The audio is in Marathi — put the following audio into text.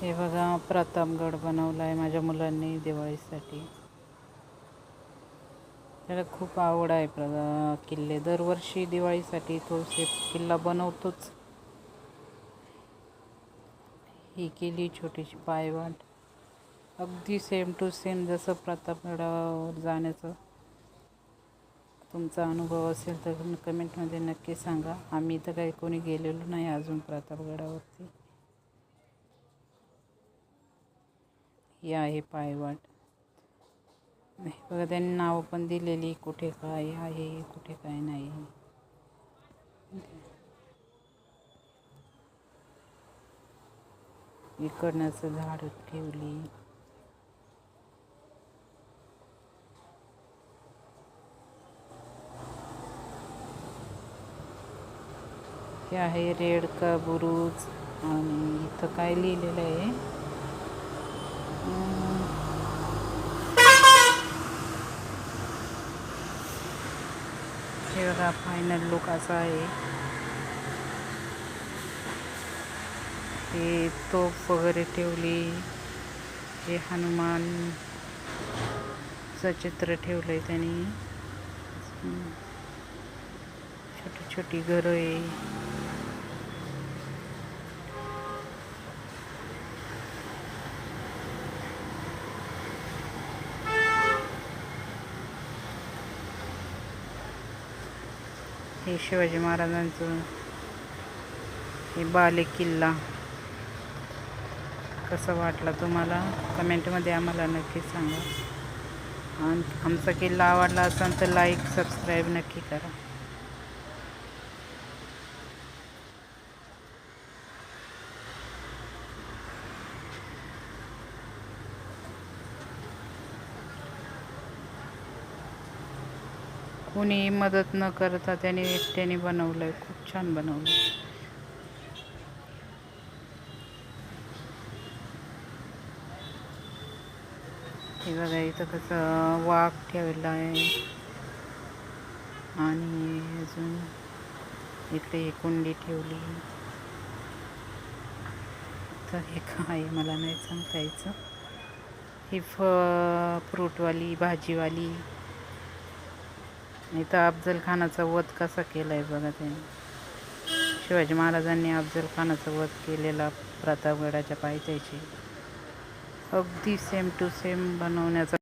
हे बघा, प्रतापगड बनवला आहे माझ्या मुलांनी दिवाळीसाठी. त्याला खूप आवड आहे किल्ले. दरवर्षी दिवाळीसाठी तो किल्ला बनवतोच. ही केली छोटीशी पायवाट, अगदी सेम टू सेम जसं प्रतापगडावर जाण्याचं तुमचा अनुभव असेल तर कमेंटमध्ये नक्की सांगा. आम्ही तर काही कोणी गेलेलो नाही अजून प्रतापगडावरती. ही आहे पायवाट. बघा, त्यांनी नाव पण दिलेली, कुठे काय आहे कुठे काय नाही. इकडण्याचं झाड ठेवली. हे आहे रेड का बुरुज. आणि इथं काय लिहिलेलं आहे, हे बघा फायनल लुक असा आहे. हे तोफ वगैरे ठेवली. हे हनुमानचं चित्र ठेवलंय त्यांनी. छोटी छोटी घरं आहे. हे शिवाजी महाराजांचं हे बाले किल्ला. कसा वाटला तुम्हाला कमेंटमध्ये आम्हाला नक्की सांगा. आणि आमचा किल्ला आवडला असेल तर लाईक सबस्क्राईब नक्की करा. कोणी मदत न करता त्याने एकट्याने बनवलंय. खूप छान बनवलं. हे बघा, इथं कसं वाघ ठेवला आहे. आणि अजून इकडे एक कुंडी ठेवली. तर हे काय मला नाही सांगता यायचं. ही फ्रूटवाली भाजीवाली. इथं अफजल खानाचा वध कसा केलाय बघा त्याने. शिवाजी महाराजांनी अफजल खानाचा वध केलेला प्रतापगडाच्या पायथ्याशी. अगदी सेम टू सेम बनवण्याचा